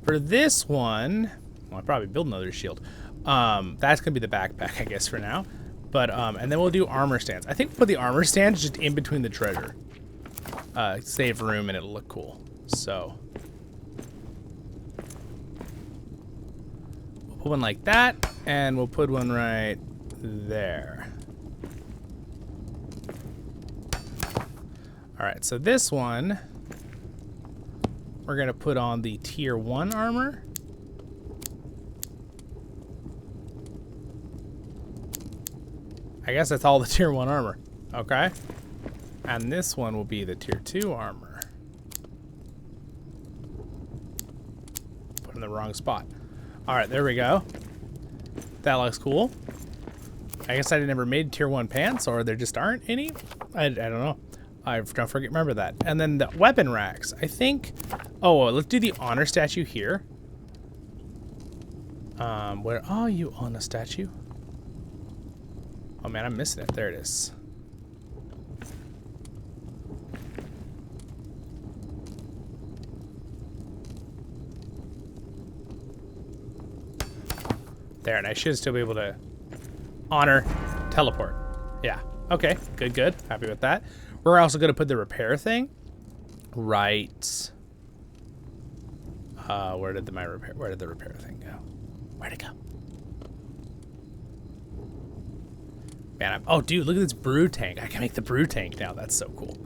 For this one, well, I'll probably build another shield. That's gonna be the backpack, I guess, for now. But, and then we'll do armor stands. I think we'll put the armor stands just in between the treasure. Save room and it'll look cool. So, we'll put one like that, and we'll put one right there. All right, so this one, we're gonna put on the tier 1 armor. I guess that's all the tier 1 armor, okay? And this one will be the tier 2 armor. Put in the wrong spot. All right, there we go. That looks cool. I guess I never made tier 1 pants, or there just aren't any. I don't know. I don't remember that. And then the weapon racks. I think. Oh, well, let's do the honor statue here. Where are you, honor statue? Oh man, I'm missing it. There it is. There, and I should still be able to honor teleport. Yeah. Okay. Good. Good. Happy with that. We're also going to put the repair thing right. Where did the repair thing go? Where'd it go? Man, oh, dude, look at this brew tank. I can make the brew tank now. That's so cool.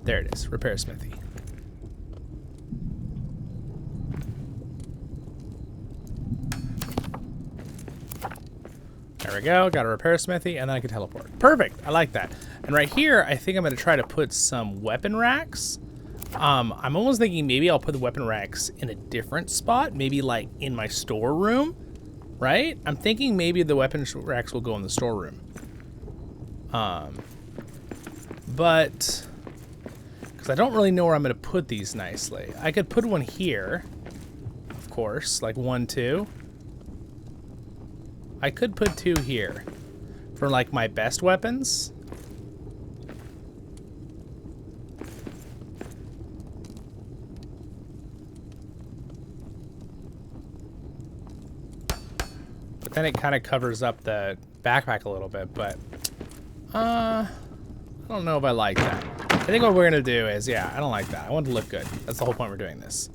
There it is. Repair smithy. There we go. Got a repair smithy, and then I can teleport. Perfect. I like that. And right here, I think I'm going to try to put some weapon racks. I'm almost thinking maybe I'll put the weapon racks in a different spot. Maybe like in my storeroom, right? I'm thinking maybe the weapon racks will go in the storeroom. But because I don't really know where I'm going to put these nicely. I could put one here, of course, like 1, 2. I could put 2 here for like my best weapons. But then it kind of covers up the backpack a little bit, but I don't know if I like that. I think what we're gonna do is, yeah, I don't like that. I want it to look good. That's the whole point we're doing this.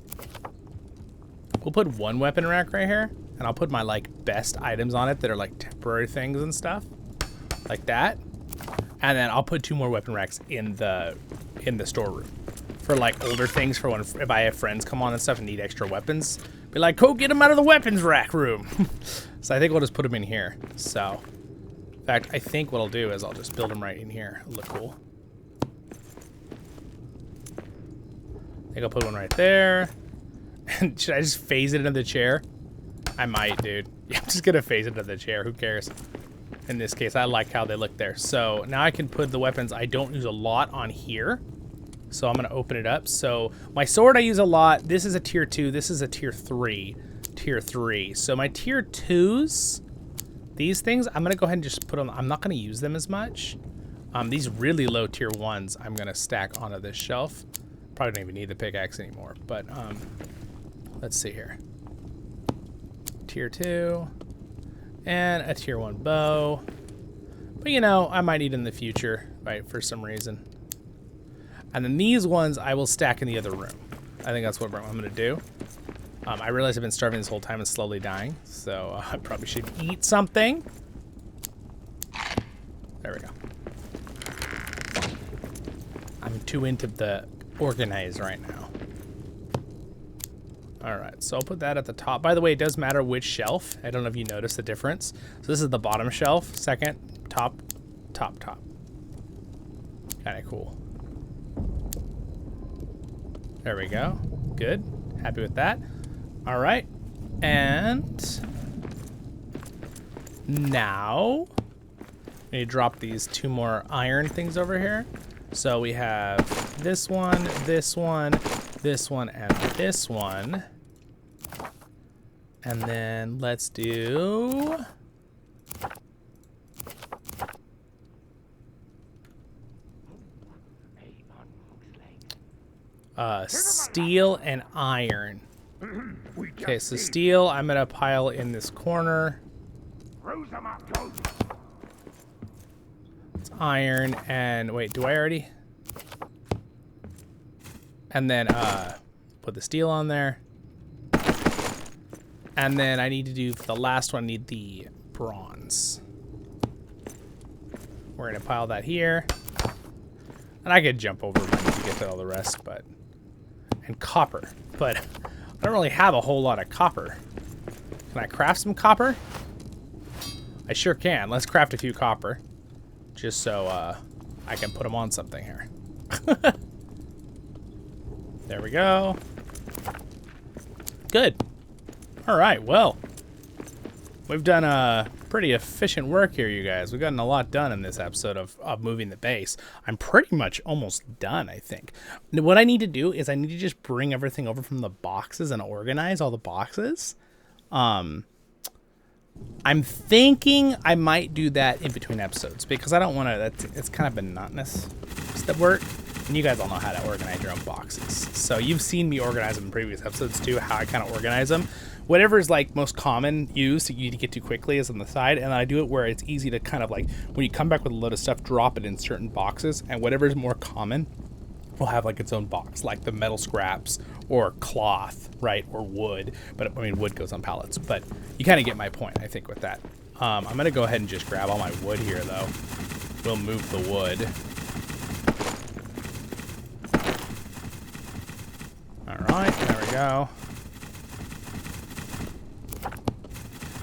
We'll put 1 weapon rack right here. And I'll put my like best items on it that are like temporary things and stuff, like that. And then I'll put 2 more weapon racks in the storeroom for like older things, for when if I have friends come on and stuff and need extra weapons. Be like, go get them out of the weapons rack room. So I think we'll just put them in here. So, in fact, I think what I'll do is I'll just build them right in here. It'll look cool. I think I'll put one right there. And should I just phase it into the chair? I might, dude. Yeah, I'm just gonna phase it into the chair. Who cares? in this case. I like how they look there. So now I can put the weapons I don't use a lot on here. So I'm going to open it up. So my sword I use a lot. This is a tier 2. This is a tier 3. Tier 3. So my tier 2s, these things, I'm going to go ahead and just put on. I'm not going to use them as much. These really low tier 1s, I'm going to stack onto this shelf. Probably don't even need the pickaxe anymore. But let's see here. Tier 2. And a tier 1 bow. But, you know, I might need in the future, right, for some reason. And then these ones I will stack in the other room. I think that's what I'm going to do. I realize I've been starving this whole time and slowly dying, so I probably should eat something. There we go. I'm too into the organize right now. All right, so I'll put that at the top. By the way, it does matter which shelf. I don't know if you noticed the difference. So this is the bottom shelf, second, top, top, top. Kind of cool. There we go. Good. Happy with that. All right. And now we drop these 2 more iron things over here. So we have this one, this one, this one, and this one. And then let's do steel and iron. Okay, so steel I'm gonna pile in this corner. It's iron and wait, do I already? And then put the steel on there. And then I need to do the last one, I need the bronze. We're gonna pile that here. And I could jump over mine to get to all the rest, but and copper. But I don't really have a whole lot of copper. Can I craft some copper? I sure can. Let's craft a few copper. Just so I can put them on something here. There we go. Good. All right, well. We've done pretty efficient work here, you guys. We've gotten a lot done in this episode of moving the base. I'm pretty much almost done, I think. What I need to do is I need to just bring everything over from the boxes and organize all the boxes. I'm thinking I might do that in between episodes because I don't want to, it's kind of monotonous work. And you guys all know how to organize your own boxes. So you've seen me organize them in previous episodes too, how I kind of organize them. Whatever is like most common use that you need to get to quickly is on the side, and I do it where it's easy to kind of like, when you come back with a load of stuff, drop it in certain boxes, and whatever is more common will have like its own box, like the metal scraps or cloth, right, or wood. But I mean, wood goes on pallets, but you kind of get my point, I think, with that. I'm gonna go ahead and just grab all my wood here, though. We'll move the wood. All right, there we go.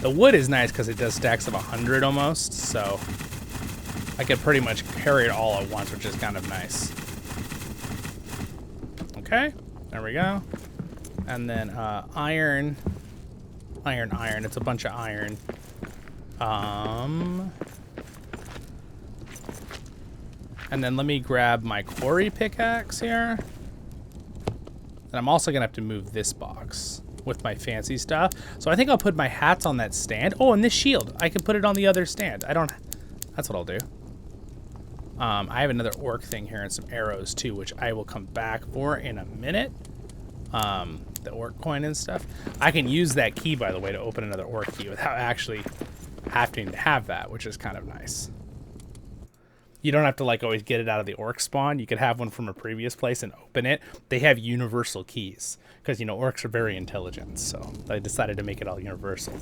The wood is nice because it does stacks of 100 almost, so I can pretty much carry it all at once, which is kind of nice. Okay, there we go. And then iron. It's a bunch of iron. And then let me grab my quarry pickaxe here. And I'm also gonna have to move this box with my fancy stuff. So I think I'll put my hats on that stand. Oh, and this shield. I can put it on the other stand. That's what I'll do. I have another orc thing here and some arrows too, which I will come back for in a minute. The orc coin and stuff. I can use that key, by the way, to open another orc key without actually having to have that, which is kind of nice. You don't have to like always get it out of the orc spawn. You could have one from a previous place and open it. They have universal keys because, you know, orcs are very intelligent. So they decided to make it all universal.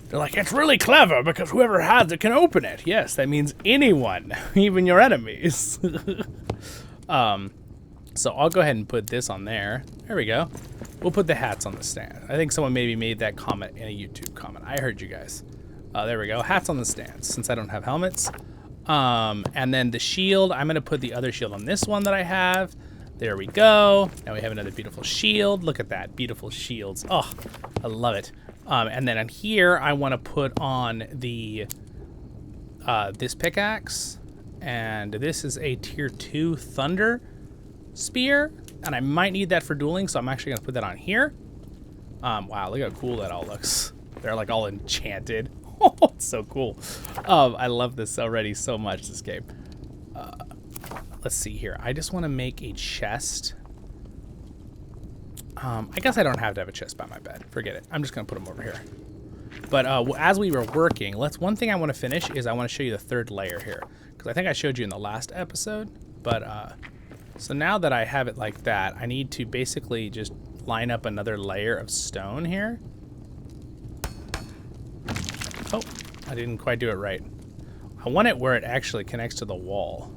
They're like, it's really clever because whoever has it can open it. Yes, that means anyone, even your enemies. So I'll go ahead and put this on there. There we go. We'll put the hats on the stand. I think someone maybe made that comment in a YouTube comment. I heard you guys. There we go. Hats on the stand since I don't have helmets. And then the shield, I'm going to put the other shield on this one that I have. There we go. Now we have another beautiful shield. Look at that. Beautiful shields. Oh, I love it. And then on here, I want to put on the this pickaxe, and this is a tier 2 thunder spear, and I might need that for dueling, so I'm actually gonna put that on here. Wow, look how cool that all looks. They're like all enchanted. Oh, it's so cool. I love this already so much, this game. Let's see here. I just want to make a chest. I guess I don't have to have a chest by my bed. Forget it. I'm just going to put them over here. But as we were working, one thing I want to finish is I want to show you the third layer here. Because I think I showed you in the last episode. But so now that I have it like that, I need to basically just line up another layer of stone here. Oh, I didn't quite do it right. I want it where it actually connects to the wall.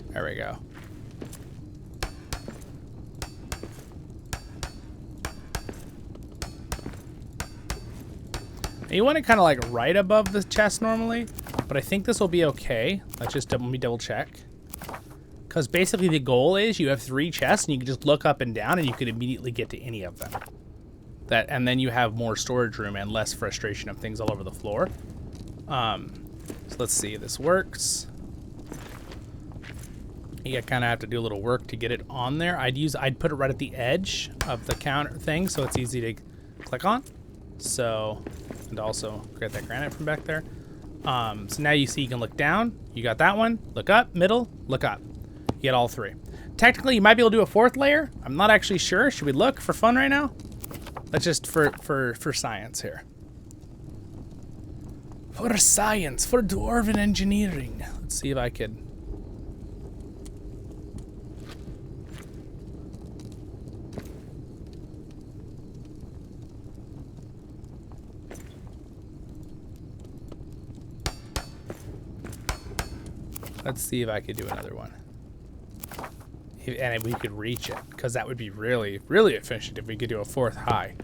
There we go. You want it kind of like right above the chest normally, but I think this will be okay. Let's just double check. Because basically the goal is you have 3 chests and you can just look up and down and you can immediately get to any of them. And then you have more storage room and less frustration of things all over the floor. So let's see if this works. You kind of have to do a little work to get it on there. I'd put it right at the edge of the counter thing so it's easy to click on. So, and also get that granite from back there. So now you see you can look down. You got that one. Look up, middle, look up. You get all 3. Technically, you might be able to do a 4th layer. I'm not actually sure. Should we look for fun right now? Let's just for science here. For science, for Dwarven engineering. Let's see if I could. Let's see if I could do another one. And if we could reach it, because that would be really, really efficient if we could do a 4th high.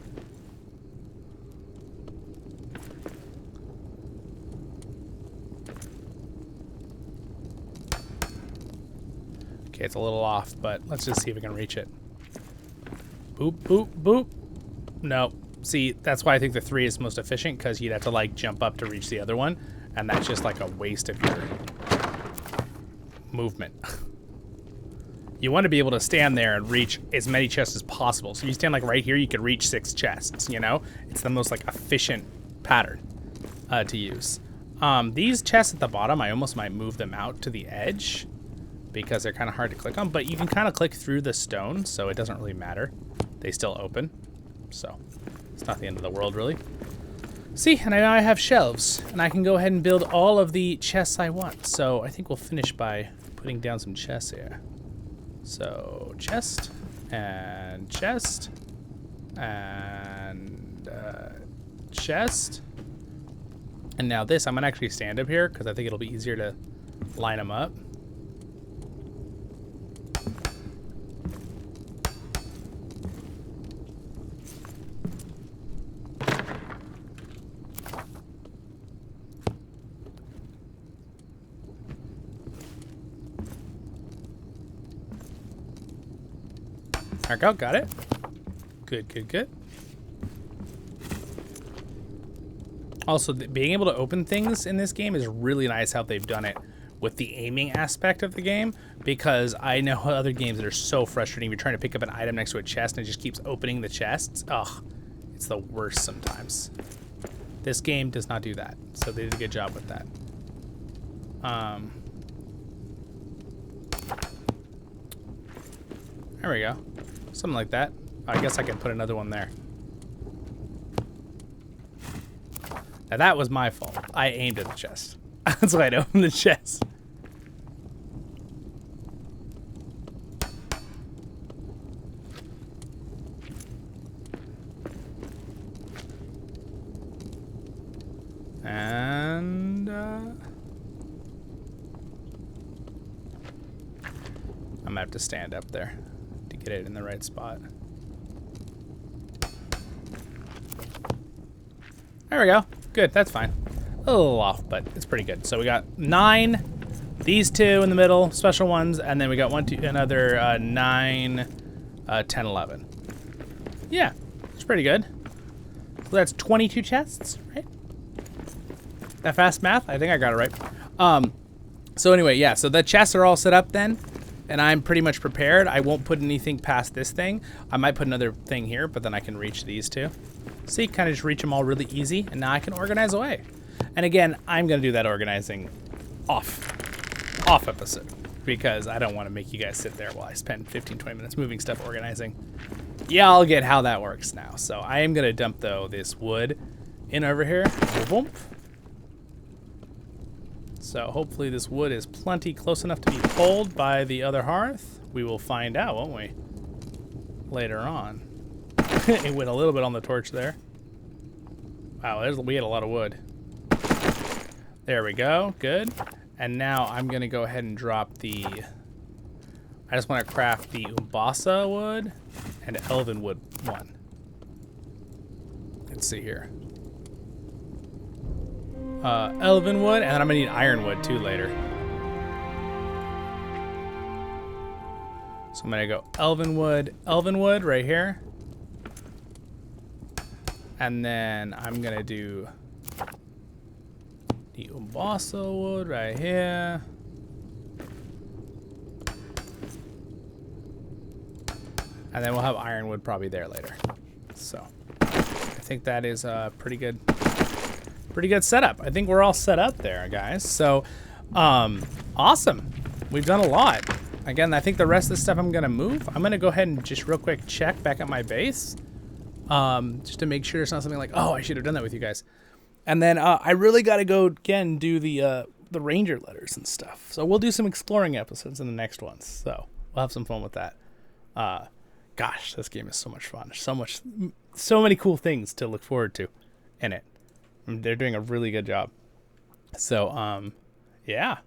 Okay, it's a little off, but let's just see if we can reach it. Boop, boop, boop. No. See, that's why I think the 3 is most efficient, because you'd have to like jump up to reach the other one, and that's just like a waste of your movement. You want to be able to stand there and reach as many chests as possible. So you stand like right here, you could reach 6 chests, you know? It's the most like efficient pattern to use. These chests at the bottom, I almost might move them out to the edge because they're kind of hard to click on, but you can kind of click through the stone, so it doesn't really matter. They still open, so it's not the end of the world, really. See, and now I have shelves, and I can go ahead and build all of the chests I want. So I think we'll finish by putting down some chests here. So chest, and chest, and chest. And now this, I'm gonna actually stand up here because I think it'll be easier to line them up. There we go, got it. Good, good, good. Also, being able to open things in this game is really nice how they've done it with the aiming aspect of the game, because I know other games that are so frustrating. You're trying to pick up an item next to a chest and it just keeps opening the chests. Ugh, it's the worst sometimes. This game does not do that, so they did a good job with that. There we go. Something like that. I guess I can put another one there. Now that was my fault. I aimed at the chest. That's why I opened the chest. And I'm gonna have to stand up there to get it in the right spot. There we go. Good, that's fine. A little off, but it's pretty good. So we got 9, these 2 in the middle, special ones, and then we got another 9, 10, 11. Yeah, it's pretty good. So that's 22 chests, right? That fast math? I think I got it right. So anyway, yeah, so the chests are all set up then, and I'm pretty much prepared. I won't put anything past this thing. I might put another thing here, but then I can reach these two. See, kind of just reach them all really easy, and now I can organize away. And again, I'm going to do that organizing off episode, because I don't want to make you guys sit there while I spend 15-20 minutes moving stuff organizing. Yeah, I'll get how that works now. So I am going to dump, though, this wood in over here. Boom. So hopefully this wood is plenty close enough to be pulled by the other hearth. We will find out, won't we? Later on. It went a little bit on the torch there. Wow, we had a lot of wood. There we go. Good. And now I'm going to go ahead and drop the... I just want to craft the Umbasa wood and Elven wood one. Let's see here. Elven wood, and then I'm going to need iron wood too later. So I'm going to go Elven wood right here. And then I'm going to do the Umbasa wood right here. And then we'll have ironwood probably there later. So I think that is a pretty good setup. I think we're all set up there, guys. So awesome. We've done a lot. Again, I think the rest of the stuff I'm gonna move. I'm gonna go ahead and just real quick check back at my base. Just to make sure it's not something like, oh, I should have done that with you guys. And then I really gotta go again do the ranger letters and stuff. So we'll do some exploring episodes in the next ones. So we'll have some fun with that. Gosh, this game is so much fun. So many cool things to look forward to in it. They're doing a really good job. So, yeah.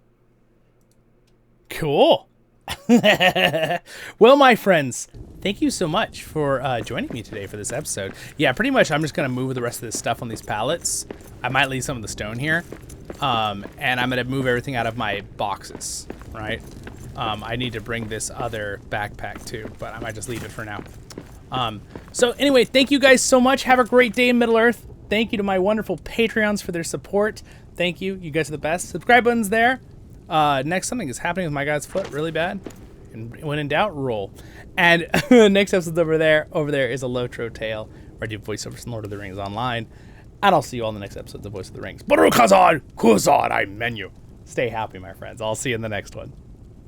Cool. Well, my friends, thank you so much for joining me today for this episode. Yeah, pretty much I'm just going to move the rest of this stuff on these pallets. I might leave some of the stone here. And I'm going to move everything out of my boxes, right? I need to bring this other backpack too, but I might just leave it for now. So anyway, thank you guys so much. Have a great day in Middle-earth. Thank you to my wonderful Patreons for their support. Thank you. You guys are the best. Subscribe button's there. Next, something is happening with my guy's foot really bad. And when in doubt, roll. And next episode's over there. Over there is a Lotro tale where I do voiceovers in Lord of the Rings online. And I'll see you all in the next episode of Voice of the Rings. Baruch Hazard, Kuzar, I menu. Stay happy, my friends. I'll see you in the next one.